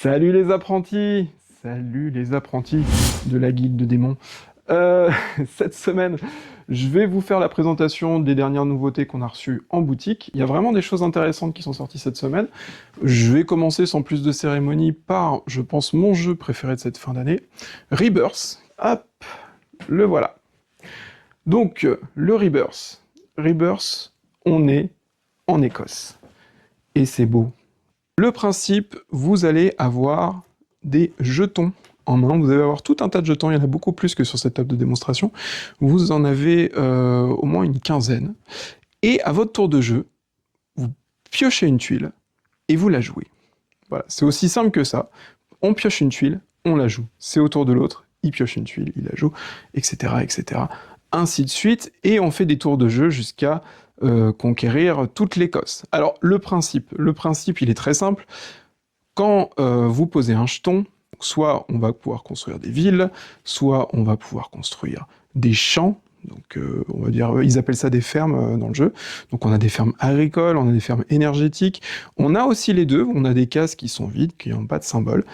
Salut les apprentis! Salut les apprentis de la guilde de démons. Cette semaine, je vais vous faire la présentation des dernières nouveautés qu'on a reçues en boutique. Il y a vraiment des choses intéressantes qui sont sorties cette semaine. Je vais commencer sans plus de cérémonie par, je pense, mon jeu préféré de cette fin d'année, Rebirth. Hop, le voilà. Donc, le Rebirth. Rebirth, on est en Écosse. Et c'est beau. Le principe, vous allez avoir des jetons en main. Vous allez avoir tout un tas de jetons, il y en a beaucoup plus que sur cette table de démonstration. Vous en avez au moins une quinzaine. Et à votre tour de jeu, vous piochez une tuile et vous la jouez. Voilà, c'est aussi simple que ça. On pioche une tuile, on la joue. C'est au tour de l'autre, il pioche une tuile, il la joue, etc., etc. Ainsi de suite, et on fait des tours de jeu jusqu'à conquérir toute l'Écosse. Alors, le principe, il est très simple. Quand vous posez un jeton, soit on va pouvoir construire des villes, soit on va pouvoir construire des champs. Donc, on va dire, ils appellent ça des fermes dans le jeu. Donc, on a des fermes agricoles, on a des fermes énergétiques. On a aussi les deux. On a des cases qui sont vides, qui n'ont pas de symbole.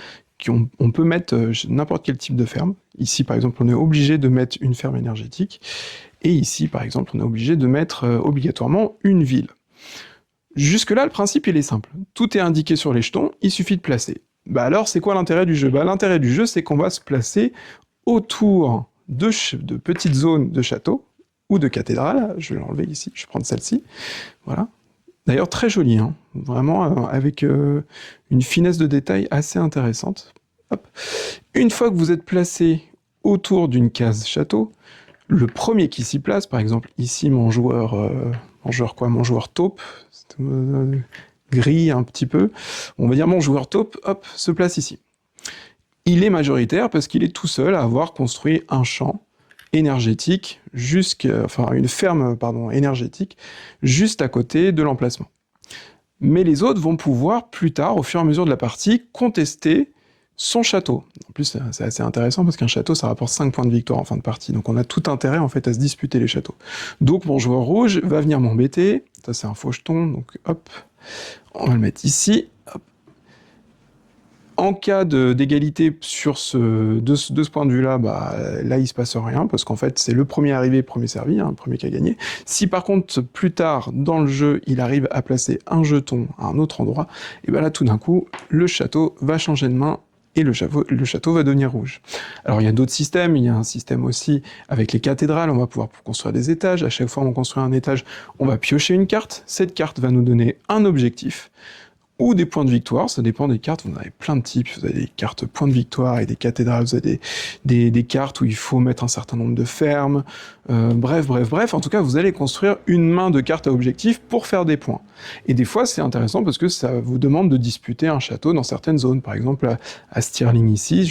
On peut mettre n'importe quel type de ferme. Ici, par exemple, on est obligé de mettre une ferme énergétique. Et ici, par exemple, on est obligé de mettre obligatoirement une ville. Jusque-là, le principe, il est simple. Tout est indiqué sur les jetons, il suffit de placer. Bah alors, c'est quoi l'intérêt du jeu? Bah, l'intérêt du jeu, c'est qu'on va se placer autour de petites zones de châteaux ou de cathédrales. Je vais l'enlever ici, je vais prendre celle-ci. Voilà. D'ailleurs, très jolie, hein. Vraiment avec une finesse de détail assez intéressante. Hop. Une fois que vous êtes placé autour d'une case château, le premier qui s'y place, par exemple ici mon joueur taupe, gris un petit peu, on va dire mon joueur taupe, hop, se place ici. Il est majoritaire parce qu'il est tout seul à avoir construit un champ énergétique, une ferme énergétique, juste à côté de l'emplacement. Mais les autres vont pouvoir, plus tard, au fur et à mesure de la partie, contester son château. En plus, c'est assez intéressant parce qu'un château, ça rapporte 5 points de victoire en fin de partie. Donc on a tout intérêt en fait à se disputer les châteaux. Donc mon joueur rouge va venir m'embêter. Ça c'est un faux jeton, donc hop, on va le mettre ici. Hop. En cas d'égalité sur de ce point de vue-là, bah, là il se passe rien parce qu'en fait c'est le premier arrivé, premier servi, hein, le premier qui a gagné. Si par contre plus tard dans le jeu il arrive à placer un jeton à un autre endroit, et ben là tout d'un coup le château va changer de main et le château va devenir rouge. Alors il y a d'autres systèmes, il y a un système aussi avec les cathédrales, on va pouvoir construire des étages, à chaque fois qu'on construit un étage, on va piocher une carte, cette carte va nous donner un objectif, ou des points de victoire, ça dépend des cartes, vous en avez plein de types, vous avez des cartes points de victoire et des cathédrales, vous avez des cartes où il faut mettre un certain nombre de fermes, bref, en tout cas vous allez construire une main de cartes à objectif pour faire des points. Et des fois c'est intéressant parce que ça vous demande de disputer un château dans certaines zones, par exemple à Stirling ici,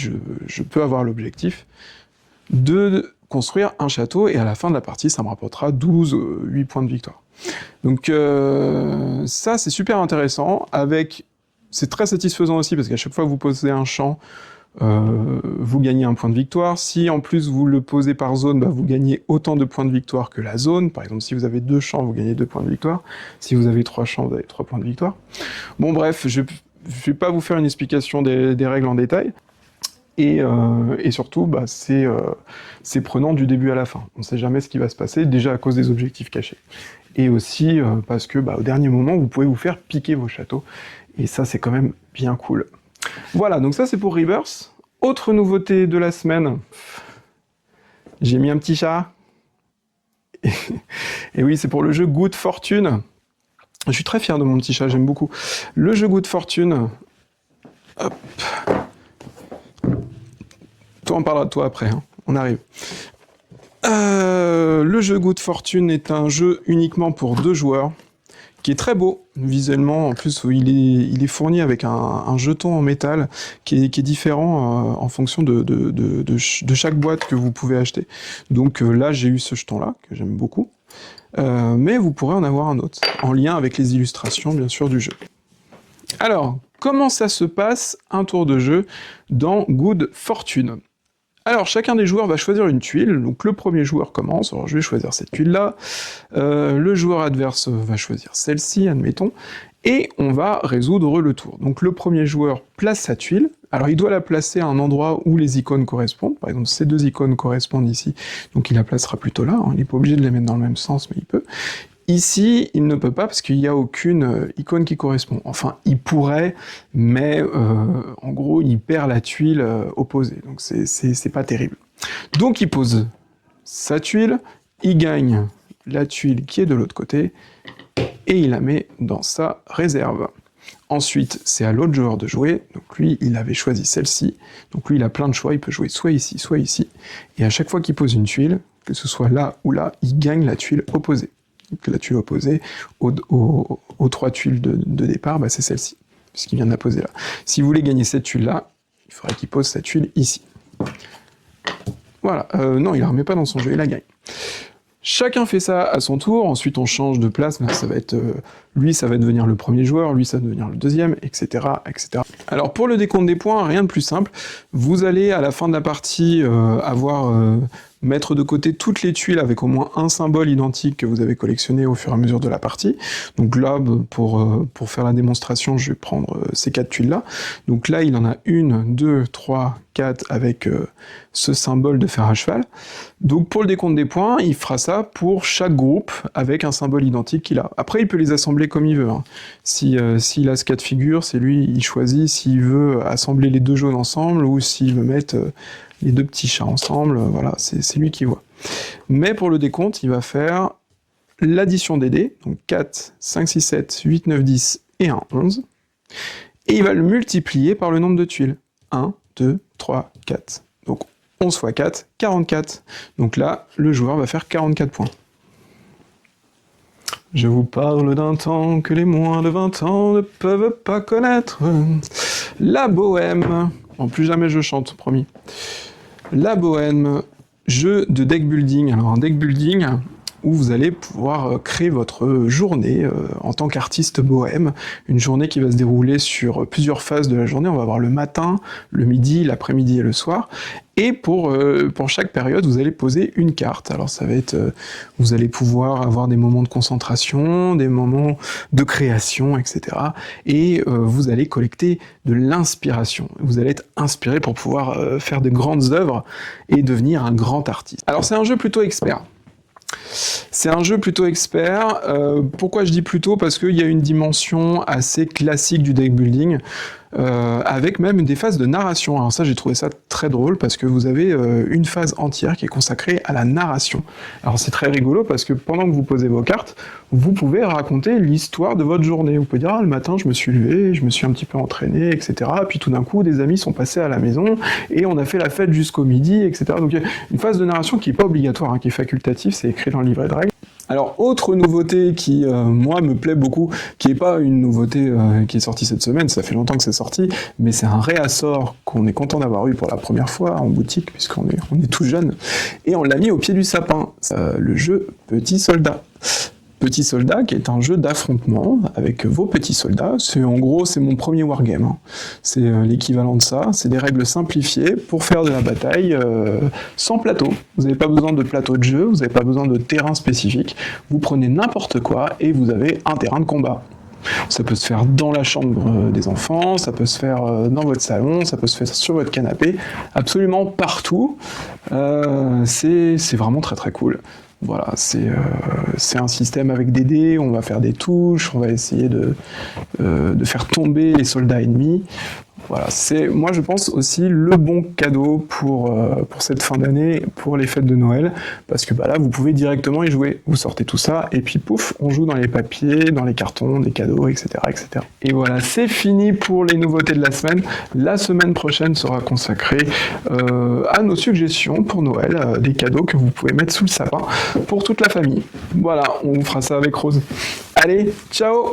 je peux avoir l'objectif de construire un château et à la fin de la partie ça me rapportera 8 points de victoire. Donc ça c'est super intéressant, c'est très satisfaisant aussi parce qu'à chaque fois que vous posez un champ, vous gagnez un point de victoire. Si en plus vous le posez par zone, bah, vous gagnez autant de points de victoire que la zone. Par exemple, si vous avez 2 champs, vous gagnez 2 points de victoire. Si vous avez 3 champs, vous avez 3 points de victoire. Bon bref, je vais pas vous faire une explication des règles en détail. Et surtout, bah, c'est prenant du début à la fin. On ne sait jamais ce qui va se passer, déjà à cause des objectifs cachés. Et aussi parce que bah, au dernier moment, vous pouvez vous faire piquer vos châteaux. Et ça, c'est quand même bien cool. Voilà, donc ça c'est pour Rebirth. Autre nouveauté de la semaine, j'ai mis un petit chat. Et oui, c'est pour le jeu Good Fortune. Je suis très fier de mon petit chat, j'aime beaucoup. Le jeu Good Fortune... Hop. Toi, on parlera de toi après, hein. On arrive. Le jeu Good Fortune est un jeu uniquement pour 2 joueurs, qui est très beau, visuellement. En plus, il est fourni avec un jeton en métal qui est différent en fonction de chaque boîte que vous pouvez acheter. Donc là, j'ai eu ce jeton-là, que j'aime beaucoup. Mais vous pourrez en avoir un autre, en lien avec les illustrations, bien sûr, du jeu. Alors, comment ça se passe, un tour de jeu, dans Good Fortune ? Alors, chacun des joueurs va choisir une tuile, donc le premier joueur commence, alors je vais choisir cette tuile-là, le joueur adverse va choisir celle-ci, admettons, et on va résoudre le tour. Donc le premier joueur place sa tuile, alors il doit la placer à un endroit où les icônes correspondent, par exemple ces deux icônes correspondent ici, donc il la placera plutôt là, hein. Il n'est pas obligé de les mettre dans le même sens, mais il peut. Ici, il ne peut pas parce qu'il n'y a aucune icône qui correspond. Enfin, il pourrait, mais en gros, il perd la tuile opposée, donc c'est pas terrible. Donc il pose sa tuile, il gagne la tuile qui est de l'autre côté, et il la met dans sa réserve. Ensuite, c'est à l'autre joueur de jouer, donc lui, il avait choisi celle-ci, donc lui, il a plein de choix, il peut jouer soit ici, et à chaque fois qu'il pose une tuile, que ce soit là ou là, il gagne la tuile opposée. Donc la tuile opposée aux trois tuiles de départ, bah, c'est celle-ci, puisqu'il vient de la poser là. Si vous voulez gagner cette tuile-là, il faudrait qu'il pose sa tuile ici. Voilà, non, il la remet pas dans son jeu, il la gagne. Chacun fait ça à son tour, ensuite on change de place, là, ça va être, lui ça va devenir le premier joueur, lui ça va devenir le deuxième, etc., etc. Alors pour le décompte des points, rien de plus simple, vous allez à la fin de la partie mettre de côté toutes les tuiles avec au moins un symbole identique que vous avez collectionné au fur et à mesure de la partie. Donc là, pour faire la démonstration, je vais prendre ces 4 tuiles-là. Donc là, il en a 1, 2, 3, 4 avec ce symbole de fer à cheval. Donc pour le décompte des points, il fera ça pour chaque groupe avec un symbole identique qu'il a. Après, il peut les assembler comme il veut, hein. S'il a ce cas de figure, c'est lui, il choisit s'il veut assembler les deux jaunes ensemble ou s'il veut mettre les deux petits chats ensemble, voilà, c'est lui qui voit. Mais pour le décompte, il va faire l'addition des dés, donc 4, 5, 6, 7, 8, 9, 10 et un 11, et il va le multiplier par le nombre de tuiles. 1, 2, 3, 4. Donc 11 fois 4, 44. Donc là, le joueur va faire 44 points. Je vous parle d'un temps que les moins de 20 ans ne peuvent pas connaître. La bohème. Bon, plus jamais je chante, promis. La bohème, jeu de deck building. Alors un deck building où vous allez pouvoir créer votre journée en tant qu'artiste bohème. Une journée qui va se dérouler sur plusieurs phases de la journée. On va avoir le matin, le midi, l'après-midi et le soir. Et pour chaque période, vous allez poser une carte. Alors ça va être, vous allez pouvoir avoir des moments de concentration, des moments de création, etc. Et vous allez collecter de l'inspiration. Vous allez être inspiré pour pouvoir faire de grandes œuvres et devenir un grand artiste. Alors c'est un jeu plutôt expert. C'est un jeu plutôt expert. Pourquoi je dis plutôt? Parce qu'il y a une dimension assez classique du deck building, avec même des phases de narration. Alors ça, j'ai trouvé ça très drôle, parce que vous avez une phase entière qui est consacrée à la narration. Alors c'est très rigolo, parce que pendant que vous posez vos cartes, vous pouvez raconter l'histoire de votre journée. Vous pouvez dire, ah, le matin, je me suis levé, je me suis un petit peu entraîné, etc. Puis tout d'un coup, des amis sont passés à la maison, et on a fait la fête jusqu'au midi, etc. Donc il y a une phase de narration qui n'est pas obligatoire, hein, qui est facultative, c'est écrit dans le livret de règles. Alors, autre nouveauté qui, moi, me plaît beaucoup, qui n'est pas une nouveauté qui est sortie cette semaine, ça fait longtemps que c'est sorti, mais c'est un réassort qu'on est content d'avoir eu pour la première fois en boutique, puisqu'on est tout jeune, et on l'a mis au pied du sapin, le jeu Petit Soldat. Petit Soldat, qui est un jeu d'affrontement avec vos petits soldats. En gros, c'est mon premier wargame, hein. C'est l'équivalent de ça. C'est des règles simplifiées pour faire de la bataille sans plateau. Vous n'avez pas besoin de plateau de jeu, vous n'avez pas besoin de terrain spécifique. Vous prenez n'importe quoi et vous avez un terrain de combat. Ça peut se faire dans la chambre des enfants, ça peut se faire dans votre salon, ça peut se faire sur votre canapé, absolument partout. C'est vraiment très très cool. Voilà, c'est un système avec des dés, on va faire des touches, on va essayer de faire tomber les soldats ennemis. Voilà, c'est, moi je pense, aussi le bon cadeau pour cette fin d'année, pour les fêtes de Noël, parce que bah, là vous pouvez directement y jouer. Vous sortez tout ça, et puis pouf, on joue dans les papiers, dans les cartons, des cadeaux, etc. etc. Et voilà, c'est fini pour les nouveautés de la semaine. La semaine prochaine sera consacrée à nos suggestions pour Noël, des cadeaux que vous pouvez mettre sous le sapin pour toute la famille. Voilà, on vous fera ça avec Rose. Allez, ciao!